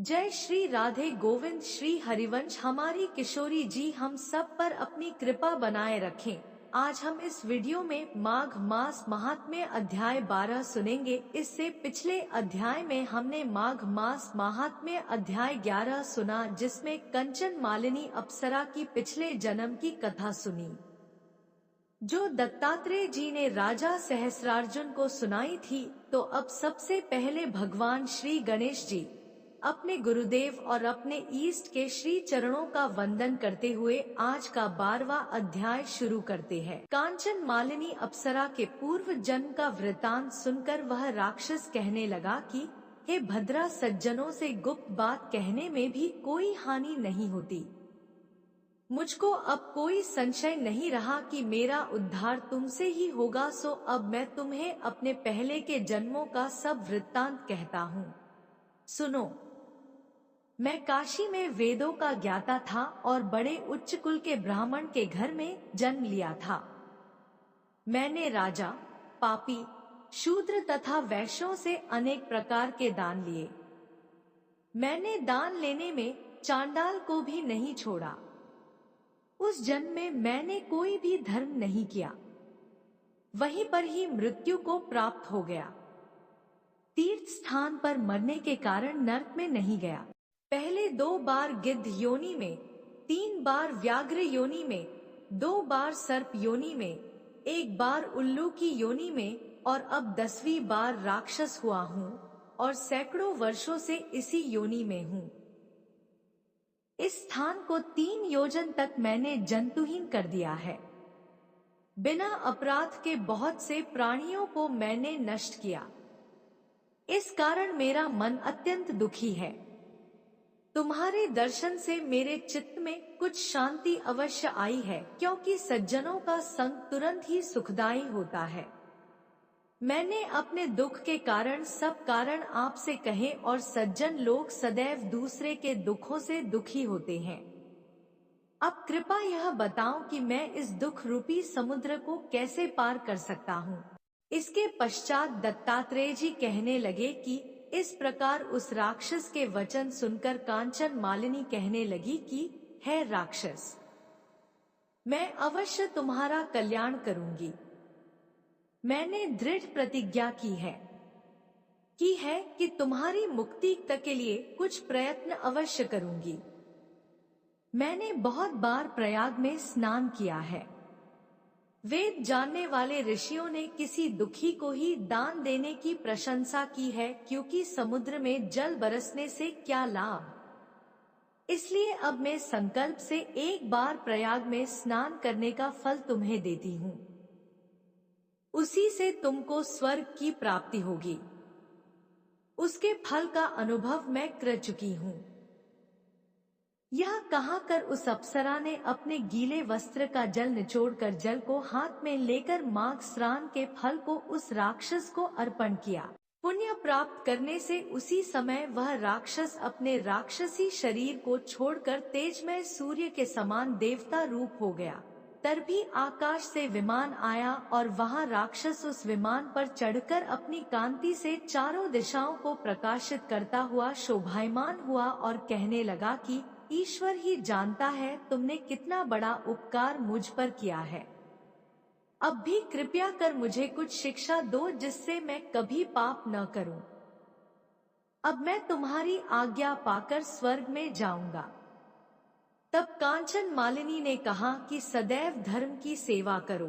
जय श्री राधे गोविंद। श्री हरिवंश हमारी किशोरी जी हम सब पर अपनी कृपा बनाए रखें। आज हम इस वीडियो में माघ मास महात्म्य अध्याय 12 सुनेंगे। इससे पिछले अध्याय में हमने माघ मास महात्म्य अध्याय 11 सुना, जिसमें कंचन मालिनी अप्सरा की पिछले जन्म की कथा सुनी, जो दत्तात्रेय जी ने राजा सहस्रार्जुन को सुनाई थी। तो अब सबसे पहले भगवान श्री गणेश जी अपने गुरुदेव और अपने ईष्ट के श्री चरणों का वंदन करते हुए आज का 12वां अध्याय शुरू करते हैं। कांचन मालिनी अप्सरा के पूर्व जन्म का वृतांत सुनकर वह राक्षस कहने लगा कि हे भद्रा, सज्जनों से गुप्त बात कहने में भी कोई हानि नहीं होती। मुझको अब कोई संशय नहीं रहा कि मेरा उद्धार तुमसे ही होगा, सो अब मैं तुम्हें अपने पहले के जन्मों का सब वृत्तांत कहता हूँ। सुनो। मैं काशी में वेदों का ज्ञाता था और बड़े उच्च कुल के ब्राह्मण के घर में जन्म लिया था। मैंने राजा, पापी, शूद्र तथा वैश्यों से अनेक प्रकार के दान लिए। मैंने दान लेने में चांडाल को भी नहीं छोड़ा। उस जन्म में मैंने कोई भी धर्म नहीं किया, वहीं पर ही मृत्यु को प्राप्त हो गया। तीर्थ स्थान पर मरने के कारण नरक में नहीं गया। पहले 2 बार गिद्ध योनि में, 3 बार व्याघ्र योनि में, 2 बार सर्प योनि में, 1 बार उल्लू की योनि में और अब 10वीं बार राक्षस हुआ हूँ और सैकड़ों वर्षों से इसी योनि में हूँ। इस स्थान को 3 योजन तक मैंने जंतुहीन कर दिया है। बिना अपराध के बहुत से प्राणियों को मैंने नष्ट किया। इस कारण मेरा मन अत्यंत दुखी है। तुम्हारे दर्शन से मेरे चित्त में कुछ शांति अवश्य आई है, क्योंकि सज्जनों का संग तुरंत ही सुखदायी होता है। मैंने अपने दुख के कारण सब कारण आपसे कहे और सज्जन लोग सदैव दूसरे के दुखों से दुखी होते हैं। अब कृपया यह बताओ कि मैं इस दुख रूपी समुद्र को कैसे पार कर सकता हूँ। इसके पश्चात दत्तात्रेय जी कहने लगे कि इस प्रकार उस राक्षस के वचन सुनकर कांचन मालिनी कहने लगी कि हे राक्षस, मैं अवश्य तुम्हारा कल्याण करूंगी। मैंने दृढ़ प्रतिज्ञा की है कि तुम्हारी मुक्ति तक के लिए कुछ प्रयत्न अवश्य करूंगी। मैंने बहुत बार प्रयाग में स्नान किया है। वेद जानने वाले ऋषियों ने किसी दुखी को ही दान देने की प्रशंसा की है, क्योंकि समुद्र में जल बरसने से क्या लाभ। इसलिए अब मैं संकल्प से एक बार प्रयाग में स्नान करने का फल तुम्हें देती हूँ। उसी से तुमको स्वर्ग की प्राप्ति होगी। उसके फल का अनुभव मैं कर चुकी हूँ। यह कहाकर उस अप्सरा ने अपने गीले वस्त्र का जल निचोड़कर जल को हाथ में लेकर माघ स्नान के फल को उस राक्षस को अर्पण किया। पुण्य प्राप्त करने से उसी समय वह राक्षस अपने राक्षसी शरीर को छोड़कर तेजमय सूर्य के समान देवता रूप हो गया। तभी आकाश से विमान आया और वहां राक्षस उस विमान पर चढ़कर अपनी कांति से चारों दिशाओं को प्रकाशित करता हुआ शोभायमान हुआ और कहने लगा कि ईश्वर ही जानता है तुमने कितना बड़ा उपकार मुझ पर किया है। अब भी कृपया कर मुझे कुछ शिक्षा दो, जिससे मैं कभी पाप न करूं। अब मैं तुम्हारी आज्ञा पाकर स्वर्ग में जाऊंगा। तब कांचन मालिनी ने कहा कि सदैव धर्म की सेवा करो,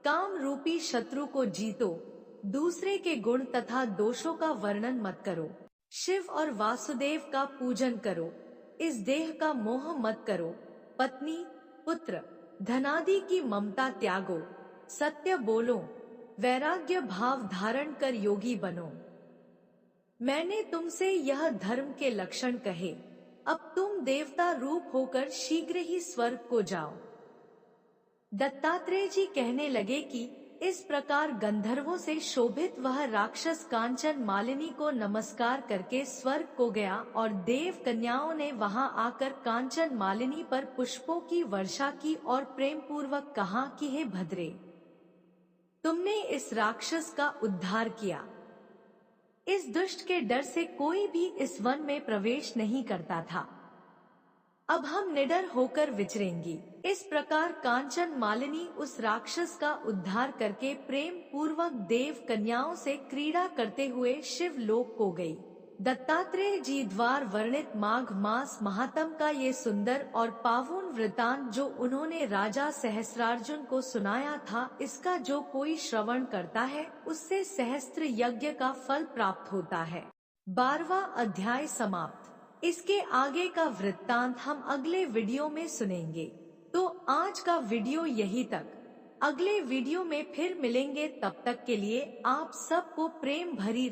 काम रूपी शत्रु को जीतो, दूसरे के गुण तथा दोषों का वर्णन मत करो, शिव और वासुदेव का पूजन करो, इस देह का मोह मत करो, पत्नी, पुत्र, धनादि की ममता त्यागो, सत्य बोलो, वैराग्य भाव धारण कर योगी बनो। मैंने तुमसे यह धर्म के लक्षण कहे। अब तुम देवता रूप होकर शीघ्र ही स्वर्ग को जाओ। दत्तात्रेय जी कहने लगे कि इस प्रकार गंधर्वों से शोभित वह राक्षस कांचन मालिनी को नमस्कार करके स्वर्ग को गया और देव कन्याओं ने वहां आकर कांचन मालिनी पर पुष्पों की वर्षा की और प्रेम पूर्वक कहा कि हे भद्रे, तुमने इस राक्षस का उद्धार किया। इस दुष्ट के डर से कोई भी इस वन में प्रवेश नहीं करता था। अब हम निडर होकर विचरेंगी। इस प्रकार कांचन मालिनी उस राक्षस का उद्धार करके प्रेम पूर्वक देव कन्याओं से क्रीड़ा करते हुए शिव लोक को गई। दत्तात्रेय जी द्वारा वर्णित माघ मास महात्म का ये सुंदर और पावन वृतांत जो उन्होंने राजा सहस्रार्जुन को सुनाया था, इसका जो कोई श्रवण करता है उससे सहस्त्र यज्ञ का फल प्राप्त होता है। 12वां अध्याय समाप्त। इसके आगे का वृत्तांत हम अगले वीडियो में सुनेंगे। तो आज का वीडियो यही तक। अगले वीडियो में फिर मिलेंगे, तब तक के लिए आप सबको प्रेम भरी